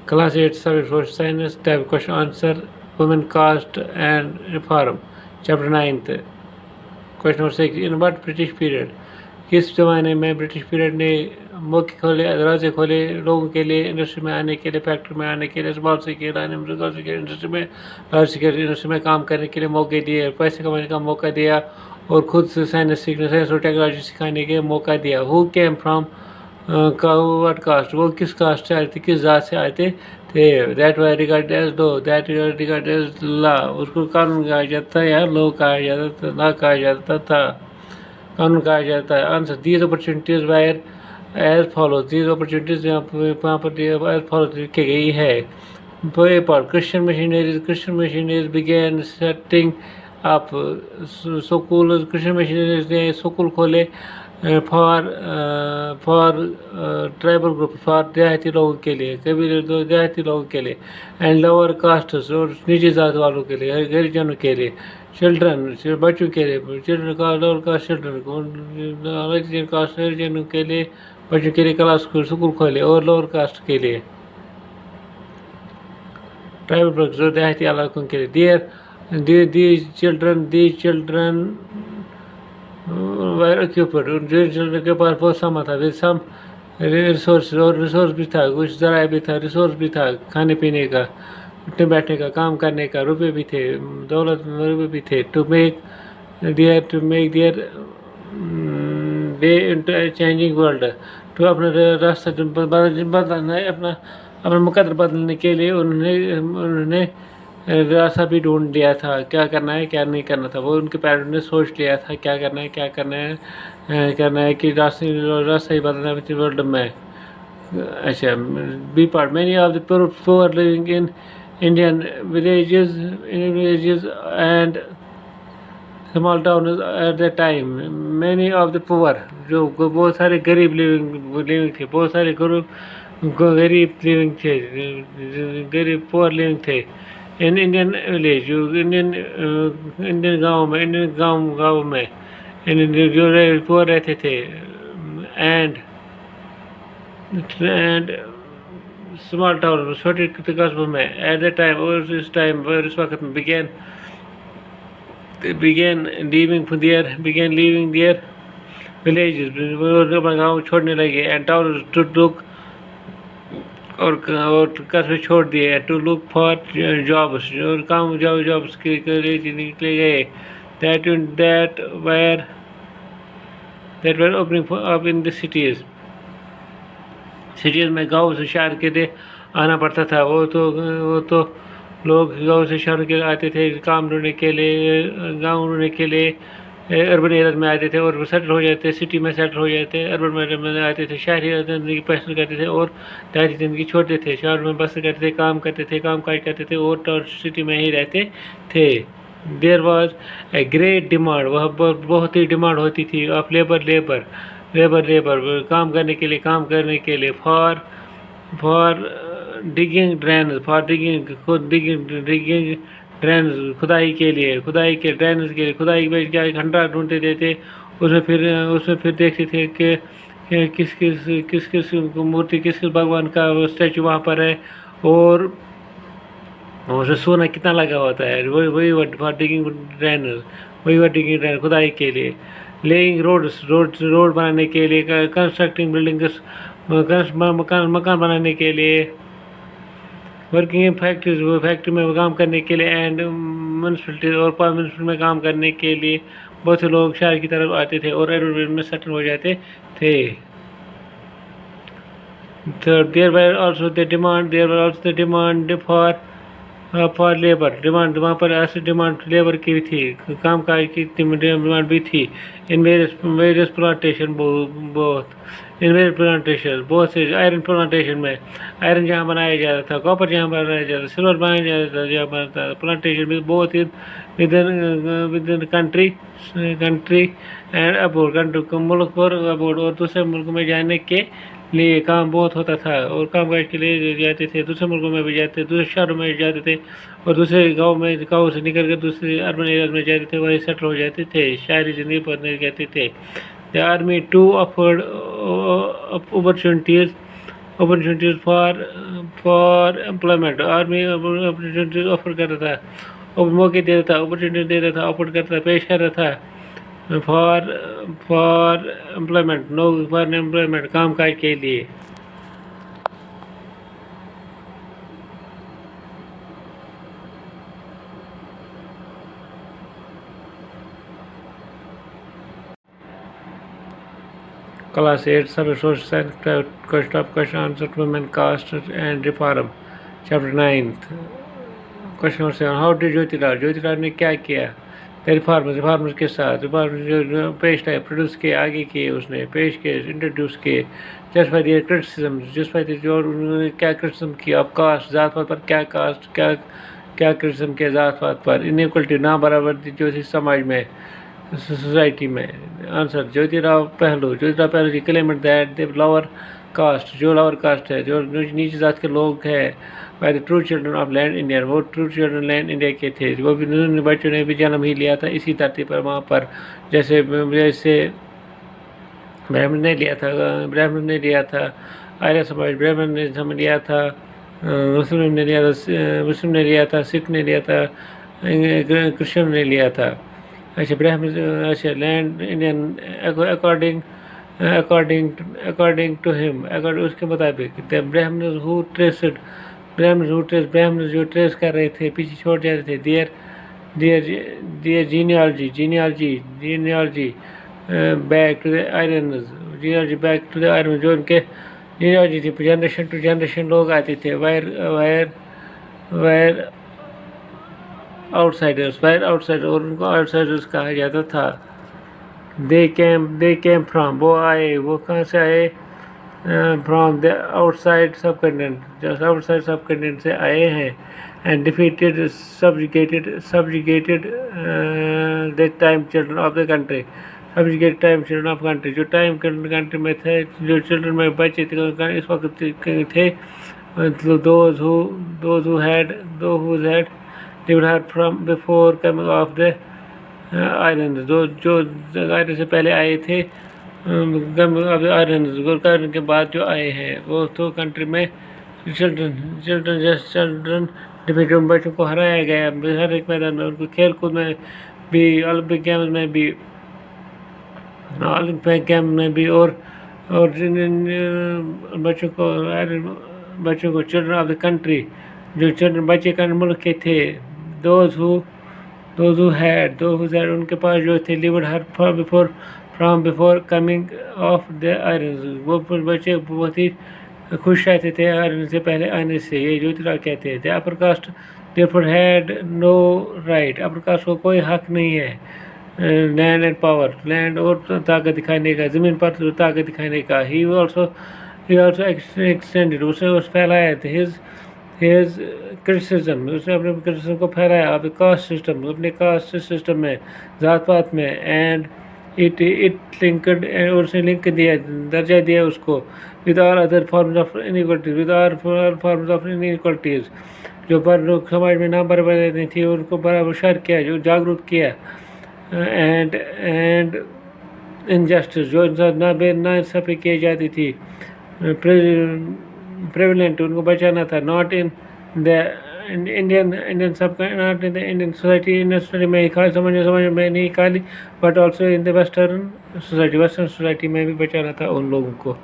Class 8 Subject Social Science Type Question Answer Women Caste and Reform Chapter 9th Question number 6 In what British period किस ज़माने में British period ने मौके खोले दरवाजे खोले लोगों के लिए इंडस्ट्री में आने के लिए फैक्ट्री में आने के लिए स्मॉल स्केल इंडस्ट्री में लार्ज स्केल इंडस्ट्री में काम करने के लिए मौके दिए पैसे कमाने का मौका दिया और खुद से साइंस सीखने साइंस और टेक्नोलॉजी सिखाने के मौका दिया who came from what caste वो किस कास्ट से आए थे किस जात से आए थे that why regard as low that regard as law उसको कानून कहा जाता है या लो कहा जाता था ला कहा जाता था कानून कहा जाता है answer these opportunities were as follow these opportunities यहाँ पर एज फॉलो लिखी गई है पर Christian missionaries began setting up school Christian missionaries ने स्कूल खोले फॉर ट्राइबल ग्रुप फॉर देहाती लोगों के लिए कबीले देहाती लोगों के लिए एंड लोअर कास्ट और निजी जात वालों के लिए हरिजनों के लिए चिल्ड्रन बच्चों के लिए चिल्ड्रन का लोअर कास्ट चिल्ड्रन कास्ट हरिजनों के लिए बच्चों के लिए क्लास स्कूल खोले और लोअर कास्ट के लिए ट्राइबल जो देहाती इलाकों के लिए these children were occupied जिन चिल्ड्रन के पास बहुत सामान था विद सम रिसोर्स भी था कुछ जराए भी था रिसोर्स भी था खाने पीने का उठने बैठने का काम करने का रुपए भी थे दौलत रुपए भी थे to make their way into changing world तो अपना रास्ता बदलना अपना मुकद्दर बदलने के लिए उन्होंने रास्ता भी ढूंढ लिया था क्या करना है क्या नहीं करना था वो उनके पेरेंट्स ने सोच लिया था क्या करना है कि रास्ता ही बदलना है वर्ल्ड में अच्छा be part many of the poor living in Indian villages and small town at the time many of the poor जो बहुत सारे गरीब लिविंग थे बहुत सारे गरीब लिविंग थे गरीब पुअर लिविंग थे इन इंडियन विलेज इंडियन गाँव में जो पुअर रहते थे एंड स्मॉल टाउन छोटे कस्बों में एट द टाइम और इस टाइम पर इस वक्त में began leaving their villages अपना गाँव छोड़ने लगे and towns to look और कस्बे छोड़ दिए टू लुक फॉर जॉब्स और काम जॉब्स के लिए निकले गए that were opening up in the cities में गाँव से शहर के लिए आना पड़ता था वो तो लोग गाँव से शहर के आते थे काम ढूंढने के लिए गाँव ढूंढने के लिए अर्बन एरिया में आते थे और सेटल हो जाते सिटी में सेटल हो जाते अर्बन एरिया में आते थे शहरी ज़िंदगी पसंद करते थे और देहाती ज़िंदगी छोड़ते थे शहर में बस करते थे काम काज करते थे और टाउन सिटी में ही रहते थे there was a great demand वह बहुत ही डिमांड होती थी ऑफ लेबर काम करने के लिए फॉर डिगिंग ड्रेन्स खुदाई के ड्रेन्स के लिए खुदाई में क्या खंडा ढूंढते थे उसमें फिर देखते थे कि किस मूर्ति किस भगवान का स्टैचू वहाँ पर है और उसमें सोना कितना लगा होता है वही डिगिंग ड्रेन खुदाई के लिए लेइंग रोड बनाने के लिए कंस्ट्रक्टिंग बिल्डिंग्स मकान बनाने के लिए वर्किंग इन फैक्ट्री में काम करने के लिए एंड म्यूनसिपलिटी और म्यूनसिपल में काम करने के लिए बहुत से लोग शहर की तरफ आते थे और अर्बन में सेटल हो जाते थे there were also the demand for labour demand वहाँ पर ऐसी डिमांड लेबर की भी थी काम काज की डिमांड भी थी इन वेरियस प्लांटेशन बहुत से आयरन प्लांटेशन में आयरन जहाँ बनाया जाता था कॉपर जहाँ बनाया जाता था सिल्वर बनाया जाता था जहाँ बनाता था प्लांटेशन में बहुत ही within country and abroad मुल्क और अबोर्ड और दूसरे मुल्क में जाने के लिए काम बहुत होता था और काम काज के लिए जाते थे दूसरे मुल्कों में भी जाते दूसरे शहरों में जाते थे और दूसरे गाँव से निकल कर दूसरे अर्बन एरिया में जाते थे वहीं सेटल हो जाते थे शहरी ज़िंदगी पर जाते थे the army to offered opportunities opportunities for employment, army opportunities offer कर रहा था, और मौके दे रहा था, अपॉर्चुनिटी दे रहा था, ऑफर करता था, पेश कर रहा था for for employment, no for employment, काम काज के लिए। Class 8 Social Science Question of Question Answer Women Caste and Reform Chapter 9 Question number 7 How did Jyotiraj ने क्या किया रिफॉर्मर्स के साथ, रिफॉर्मर्स जो पेश है, प्रोड्यूस किए, आगे किए, उसने पेश किए, इंट्रोड्यूस किए, जस्टिफाई दिए क्रिटिसिज्म, जस्टिफाई दिए जो उन्होंने क्या क्रिटिसिज्म किया, अब कास्ट जात पात पर क्या कास्ट क्या क्या क्रिटिसिज्म किया, जात पात पर, इनइक्वलिटी ना बराबरी जो थी समाज में, सोसाइटी में। Answer Jyotirao Phule ji claimed that the lower caste, जो लोअर कास्ट है, जो नीचे जात के लोग हैं, by the true children of land India, वो ट्रू चिल्ड्रन लैंड इंडिया के थे, वो भी उन्होंने बच्चों ने भी जन्म ही लिया था इसी धरती पर, वहाँ पर जैसे ब्राह्मण ने लिया था, आर्य समाज ब्राह्मण ने लिया था, मुस्लिम ने लिया था, सिख ने लिया था, क्रिश्चियन ने लिया था। अच्छा अच्छा land Indian according to him, अगर उसके मुताबिक ब्राह्मण जो ट्रेस कर रहे थे, पीछे छोड़ जाते थे, their genealogy back to the Aryan, जो उनके जीनियोलॉजी थी, जनरेशन टू जनरेशन लोग आते थे, वायर आउटसाइडर्स, और उनको आउटसाइडर्स कहा जाता था। दे केम फ्रॉम, वो आए, वो कहाँ से आए, from the outside subcontinent, जैसे आउटसाइड सब कंटिनेंट से आए हैं, and defeated subjugated the time children of the country, subjugated time children of country, जो टाइम कंट्री में थे, जो चिल्ड्रन में बच्चे थे इस वक्त थे, those who had lived her from before coming of the island, जो आयरन से पहले आए थे, आयरन के बाद जो आए हैं, वो तो कंट्री में चिल्ड्रन डिफीटेड, बच्चों को हराया गया हर एक मैदान में, उनको खेल कूद में भी, ओलंपिक गेम्स में भी, और बच्चों को चिल्ड्रन ऑफ द कंट्री, जो चिल्ड्रन बच्चे मुल्क के थे, those who had उनके पास जो थे, lived her from before coming of the irons, वो बच्चे बहुत ही खुश रहते थे आयरन से पहले आने से, ये ज्योतिराव कहते हैं। the upper caste therefore had no right, upper caste को कोई हक नहीं है लैंड एंड पावर, लैंड और ताकत दिखाने का, ज़मीन पर ताकत दिखाने का। he also extended, उसे फैलाया थे his क्रिटिसिज्म, उसने अपने क्रिटिसिज्म को फैलाया अब कास्ट सिस्टम, अपने कास्ट सिस्टम में, जात पात में, एंड इट लिंक्ड, और उसने लिंक दिया, दर्जा दिया उसको, with all other forms of inequalities, जो पर लोग समाज में ना बराबरी थी, उनको बराबर शर किया, जो जागरूक किया, एंड इनजस्टिस, जो नाइंसाफ़ी की जाती थी, प्रेवलेंट, उनको बचाना था, नॉट इन द इंडियन सब, not in the Indian society में समझ में नहीं खाली, but also in the western society में भी बचाना था उन लोगों को।